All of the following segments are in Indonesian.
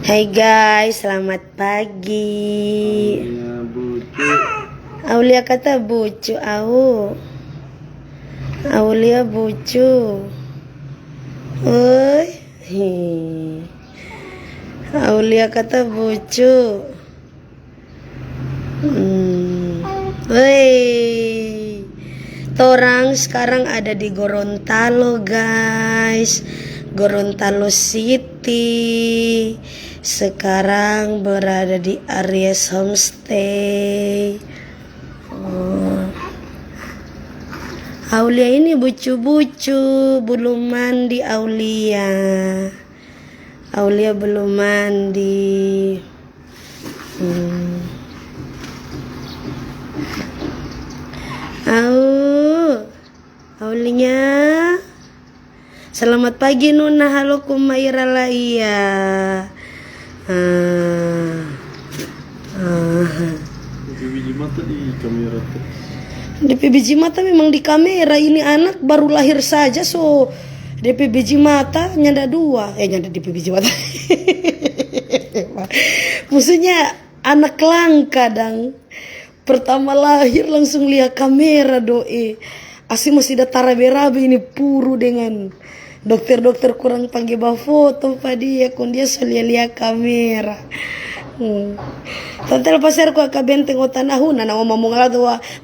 Hai guys, selamat pagi. Aulia kata bucu, Aulia bucu. Oi, Aulia kata bucu. Woi, torang sekarang ada di Gorontalo guys, Gorontalo City. Sekarang berada di Aries Homestay. Aulia ini bucu-bucu, belum mandi Aulia. Aulia belum mandi. Aulia. Selamat pagi Nuna, halo Kumaira Laia. Biji mata di kamera tuh. DP biji mata memang di kamera. Ini anak baru lahir saja, so DP biji mata nyanda dua. Nyanda DP biji mata. Maksudnya anak langka dang. Pertama lahir langsung lihat kamera doe. Asli masih ada tarabe-rabe ini puru dengan dokter-dokter kurang panggil bawa foto pada dia kon dia lihat kamera. Tante pasar ko ka benteng o tanahuna na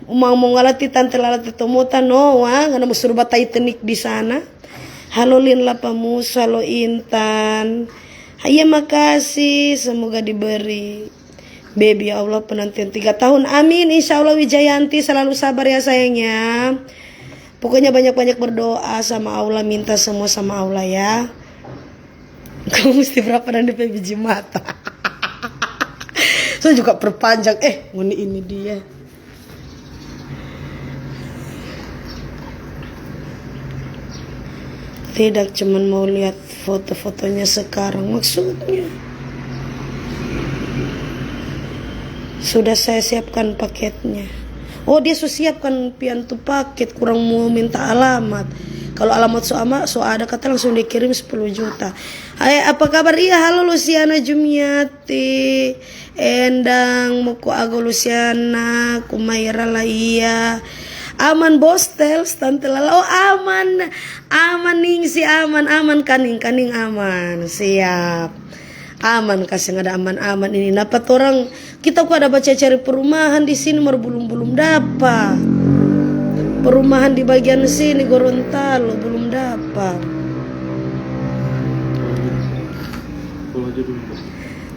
umamongalati tante lalati tomota no ngana musuruh batai tenik di sana. Halo Lin Lapamus, halo Intan. Hayya makasih, semoga diberi baby ya Allah penantian 3 tahun. Amin, insya Allah Wijayanti selalu sabar ya sayangnya. Pokoknya banyak-banyak berdoa sama Allah, minta semua sama Allah ya. Kamu mesti berapa dan DP biji mata. Saya juga perpanjang. Ini dia. Tidak cuman mau lihat foto-fotonya sekarang, maksudnya. Sudah saya siapkan paketnya. Oh, dia sudah siapkan piantu paket, kurang mau minta alamat. Kalau alamat so ada kata langsung dikirim 10 juta. Hai, apa kabar? Iya, halo Luciana Jumiati. Endang Muko Ago Luciana, Kumaira Laia. Aman Bostel, Tante Lala. Oh, aman. Aman ningsi, aman kaning aman. Siap. Aman kasih ada aman ini. Dapat orang kita kok ada baca cari perumahan di sini belum dapat. Perumahan di bagian sini Gorontalo belum dapat.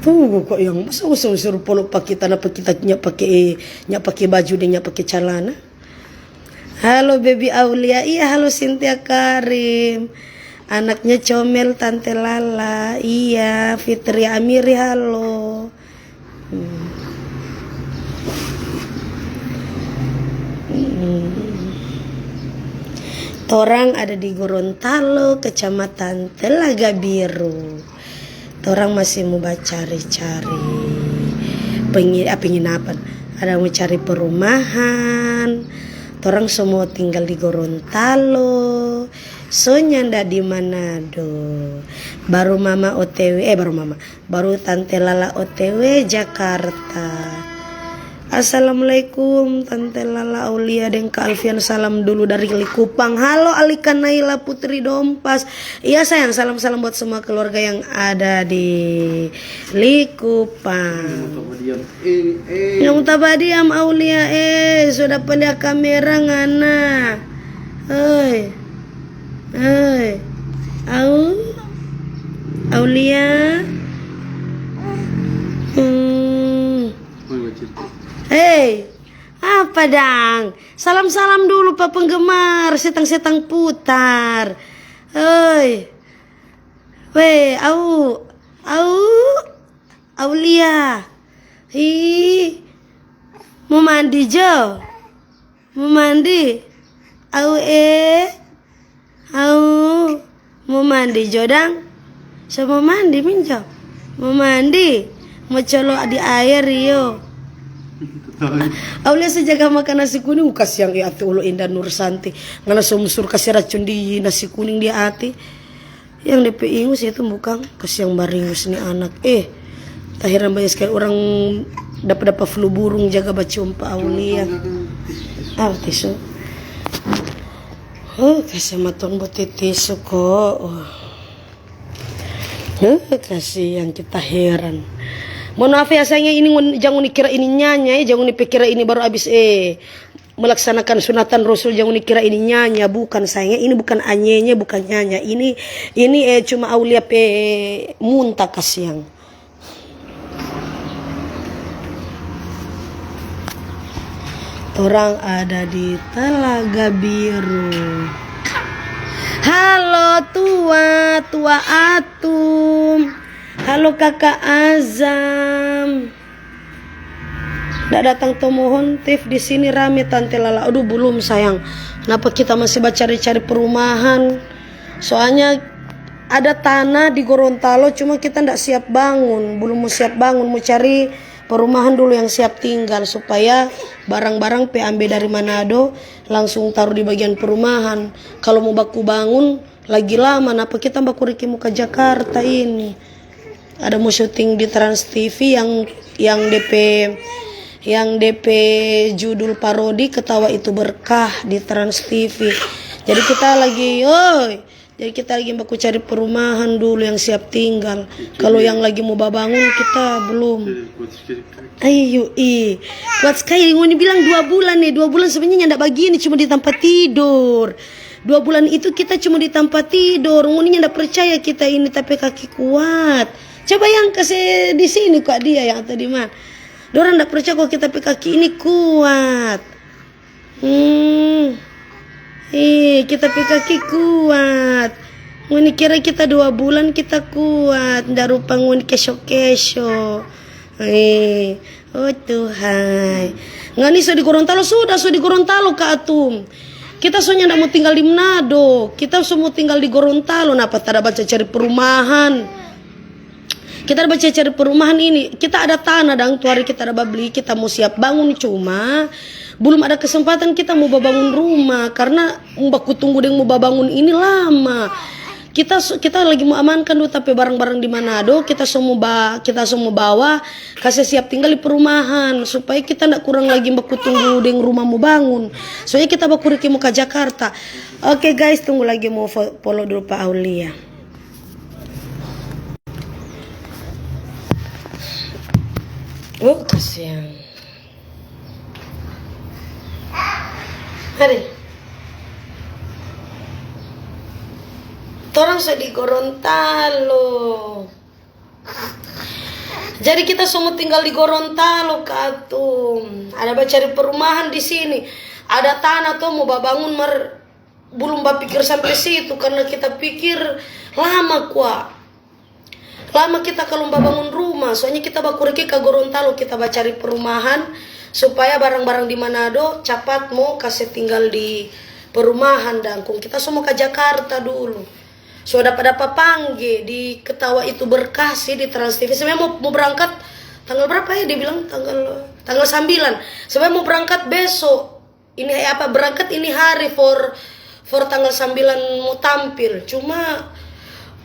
Tuh kok yang masa suruh polo pakai tanah kita nyak pakai baju dan nyak pakai celana. Halo baby Aulia, iya halo Cynthia Karim. Anaknya comel Tante Lala, iya Fitri Amiri halo. Torang ada di Gorontalo, Kecamatan Telaga Biru. Torang masih mau cari-cari penginapan. Ada mau cari perumahan. Torang semua tinggal di Gorontalo. Nyanda di Manado. Baru mama OTW, baru Tante Lala OTW Jakarta. Assalamualaikum Tante Lala Aulia dan Kak Alfian, salam dulu dari Likupang. Halo Alika Naila Putri Dompas. Iya sayang, salam-salam buat semua keluarga yang ada di Likupang. Yang tabadiam Aulia sudah pada kamera ngana. Aulia. Apa dang? Salam-salam dulu Pak penggemar, setang-setang putar. Aulia. Mau mandi Jo? Mau mandi? Mau mandi Jodang? So mau mandi minjo? Mau mandi? Mau colok di air yo. Aulia sejaga makan nasi kuning kasih yang ati ulo Indah Nur Santi. Ngana sumusur kasih racun di nasi kuning di ati. Yang DP ingus itu bukan kasiang baringus nih anak. Tak heran banyak sekali orang dapat flu burung jaga bacium Pak Aulia. Tisu. Kasih maton buat tisu kok. Kasih yang kita heran. Mohon maaf ya sayangnya, ini jangan dikira ini nyanya ya, jangan dipikira ini baru habis melaksanakan sunatan Rasul, jangan dikira ini nyanya, bukan sayangnya, ini bukan anyenya, bukan nyanya, ini cuma Aulia muntah kasiang. Orang ada di Telaga Biru. Halo tua Atum. Halo kakak Azam. Nggak datang tomohon Tif di sini rame Tante Lala. Aduh belum sayang. Kenapa kita masih cari-cari perumahan? Soalnya ada tanah di Gorontalo, cuma kita nggak siap bangun. Belum mau siap bangun, mau cari perumahan dulu yang siap tinggal supaya barang-barang ambil dari Manado langsung taruh di bagian perumahan. Kalau mau baku bangun lagi lama. Napa kita baku Riki mau ke Jakarta ini? Ada mau syuting di Trans TV yang DP judul parodi Ketawa Itu Berkah di Trans TV. Jadi kita lagi baku cari perumahan dulu yang siap tinggal. Kalau yang lagi mau bangun kita belum. Ayo kuat sekali. Ngoni bilang 2 bulan nih. 2 bulan sebenarnya ndak begini, cuma di tempat tidur. 2 bulan itu kita cuma di tempat tidur. Ngoni ndak percaya kita ini tapi kaki kuat. Coba yang kasih di sini kok dia yang tadi mah. Dorang ndak percaya kok kita kaki ini kuat. Kita kaki kuat. Ngoni kira kita 2 bulan kita kuat. Ndak rupa ngoni kesho-kesho. Oh Tuhan. Ngani di Gorontalo sudah di Gorontalo Kak Atum. Kita soalnya ndak mau tinggal di Manado. Kita semua tinggal di Gorontalo. Napa tak baca cari perumahan? Kita baca cari perumahan ini. Kita ada tanah dan tuh hari kita ada beli. Kita mau siap bangun cuma belum ada kesempatan kita mau bangun rumah karena baku tunggu yang mau bangun ini lama. Kita lagi mau amankan dulu tapi barang-barang di Manado kita semua bawa kasih siap tinggal di perumahan supaya kita ndak kurang lagi baku tunggu dengan rumah mau bangun. Soalnya kita baku Riki mau ke Jakarta. Oke guys, tunggu lagi mau follow dulu Pak Aulia. Kasihan. Hari. Orang di Gorontalo. Jadi kita semua tinggal di Gorontalo Kak Atum. Ada cari perumahan di sini. Ada tanah tuh mau bangun belum berpikir sampai situ karena kita pikir lama kuah. Lama kita kalau bangun rumah, soalnya kita bakuriki ke Gorontalo, kita cari perumahan supaya barang-barang di Manado cepat mau kasih tinggal di perumahan dangkung. Kita semua ke Jakarta dulu. So dapat panggil di Ketawa Itu Berkah sih di Trans TV. Sebenarnya mau berangkat tanggal berapa ya? Dia bilang tanggal 9. Sebenarnya mau berangkat besok. Ini berangkat ini hari for tanggal 9 mau tampil. Cuma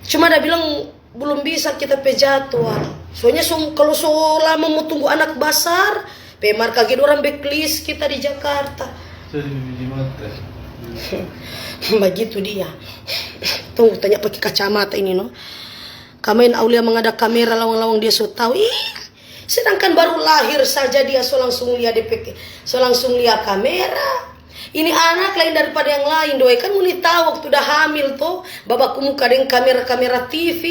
dia bilang belum bisa kita jadwal. Soalnya kalau lama mau tunggu anak besar, marka gitu orang backlist kita di Jakarta. Begitu dia. Tunggu tanya pakai kacamata ini no. Kamain Aulia mengadak kamera lawang-lawang dia so tahu. Sedangkan baru lahir saja dia so langsung lihat kamera. Ini anak lain daripada yang lain doi kan muni tahu waktu udah hamil tuh babakku muka dengan kamera TV,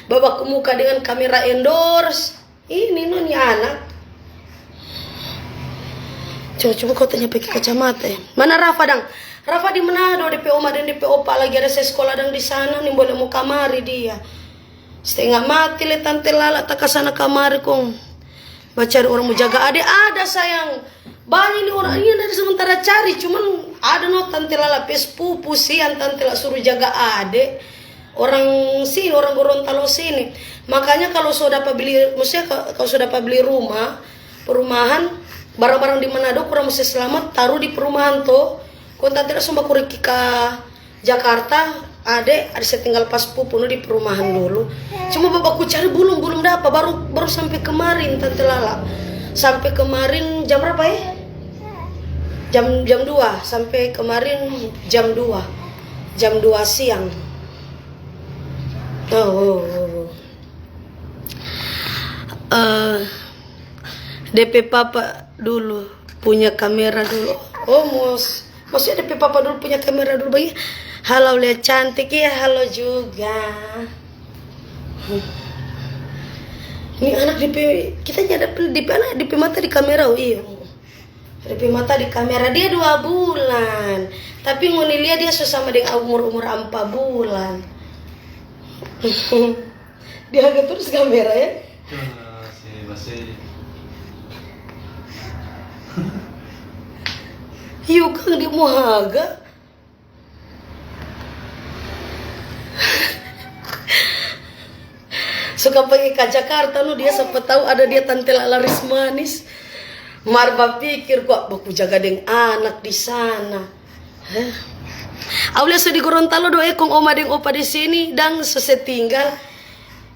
babakku muka dengan kamera endorse. Ini nih anak. Coba kau tanya pakai kacamata ya. Mana Rafa dang? Rafa di Manado, DP Oma dan DP Opa lagi ada sekolah dang di sana nih boleh mau kamari dia. Setengah mati le Tante Lala tak kesana kamari kong. Baca orang mau jaga adek ada sayang. Banyak nih orang ini dari sementara cari cuman ada no Tante Lala sepupu sih yang Tante Lala suruh jaga adek. Orang sini, orang Gorontalo sini. Makanya kalau sudah beli, maksudnya kalau sudah beli rumah, perumahan, barang-barang di Manado kurang mesti selamat taruh di perumahan tuh. Kau Tante Lala sumpah kuriki ke Jakarta, Adek saya tinggal pas pupu di perumahan dulu. Cuma bapakku cari belum dapat, baru sampai kemarin Tante Lala. Sampai kemarin jam berapa ya? Jam 2 sampai kemarin jam 2 siang. DP papa dulu punya kamera dulu. Maksudnya DP papa dulu punya kamera dulu bagi. Halo lihat cantik ya, halo juga. Ini anak DP kita nyadap DP anak DP mata di kamera iya. DP mata di kamera dia 2 bulan. Tapi ngoni lihat dia sama dengan umur 4 bulan. Dia agak terus kamera ya. Yuk kan dia mau haga. Suka pergi ke Jakarta dia sempat tahu ada dia Tante Lala manis. Marba pikir kok baku jaga deng anak di sana. Aulia di Gorontalo doa kong oma deng opa di sini dan sesetinggal.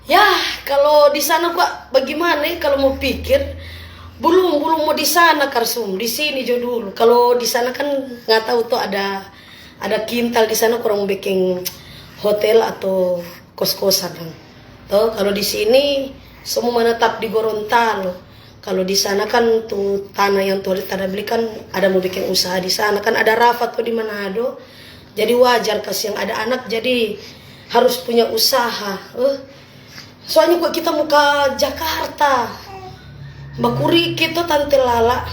Ya kalau di sana kok bagaimana kalau mau pikir belum mau di sana Karsum di sini jo dulu. Kalau di sana kan nggak tahu tuh ada kintal di sana kurang bikin hotel atau kos-kosan kan. Tuh kalau di sini semua menetap di Gorontalo. Kalau di sana kan tuh tanah yang tuh tanah beli kan ada mau bikin usaha di sana kan ada Rafa tuh di Manado. Jadi wajar kasih yang ada anak jadi harus punya usaha. Soalnya kok kita mau ke Jakarta. Bakuri kita Tante Lala.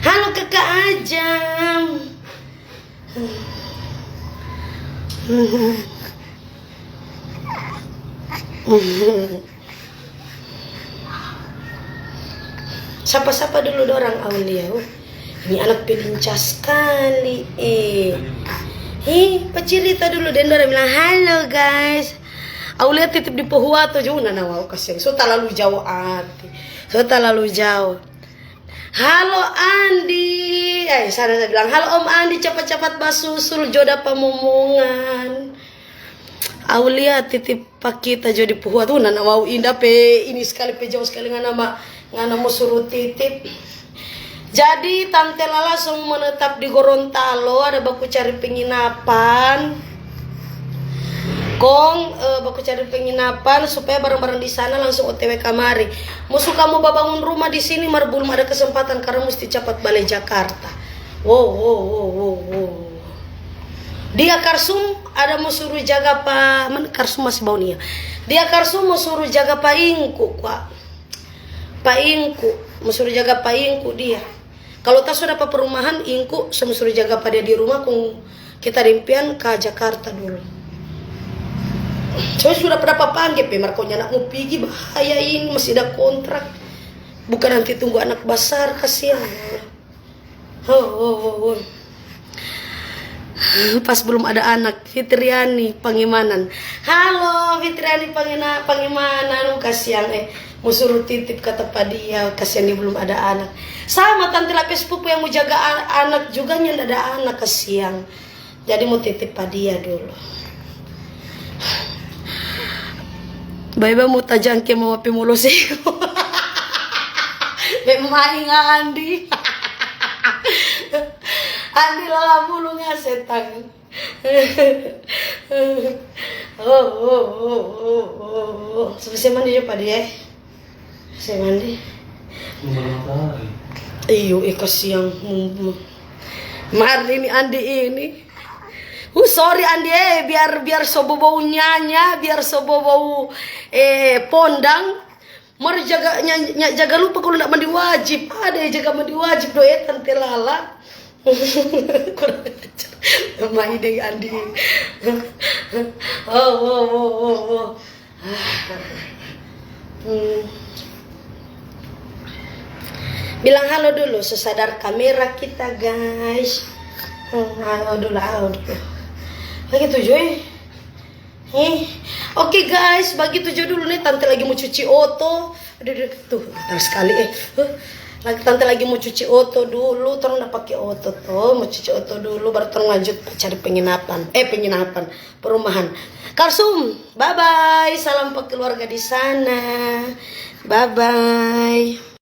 Halo kakak Ajam. Sapa-sapa dulu dorang Aulia. Ini anak pelincah sekali. Pak cerita dulu dan dorang bilang halo guys. Aulia titip di Pohuato juga nawau kasih. So terlalu jauh hati. So terlalu jauh. Halo Andi. Sana saya bilang halo Om Andi cepat-cepat basusul jodoh pemomongan. Aulia titip pak kita jadi Pohuato nawau indah pe ini sekali pe jauh sekali ngana mau suruh titip. Jadi Tante Lala semua menetap di Gorontalo, ada baku cari penginapan. Baku cari penginapan supaya barang-barang di sana langsung OTW kamari. Musuh kamu bangun rumah di sini mar belum ada kesempatan karena mesti cepat balik Jakarta. Wow. Dia Karsum ada mau suruh jaga Karsum masih bau nih ya. Dia Karsum mau suruh jaga Pak Ingku, Pak Ingku mau suruh jaga Pak Ingku dia. Kalau tak sudah perumahan Ingku sama suruh jaga pada di rumah kung kita rimpian ke Jakarta dulu. Saya sudah berapa panggil markonya anak mau pergi bahaya ini masih ada kontrak. Bukan nanti tunggu anak besar kasihan. Pas belum ada anak Fitriani Pangimanan. Halo Fitriani Pangimanan kasihan mau suruh titip kata dia kasihan dia belum ada anak. Sama Tante Lapis pupu yang mau jaga anak juga yang ada anak kasihan. Jadi mau titip dia dulu. Baiba mau tajangke mau api mulu sih. Bemain Andi. Andi lala mulu ngasetang. Selesai mandi ya Pak dia. Selesai mandi. Iyo kasihan. Mar ini Andi ini. Sorry Andi biar sobo bau nyanya, biar sobo bau pondang. Mar jaga lupa kalau nak mandi wajib. Ada jaga mandi wajib doa Tante Lala. Kurang ajar. Main deh Andi. Bilang halo dulu sesadar kamera kita guys. Halo dulu. Lagi 7 Oke guys, bagi 7 dulu nih Tante lagi mau cuci oto. Aduh tuh bentar sekali Tante lagi mau cuci oto dulu, terus udah pakai oto tuh, mau cuci oto dulu, baru terus lanjut cari penginapan, perumahan. Karsum, bye bye, salam ke keluarga di sana, bye bye.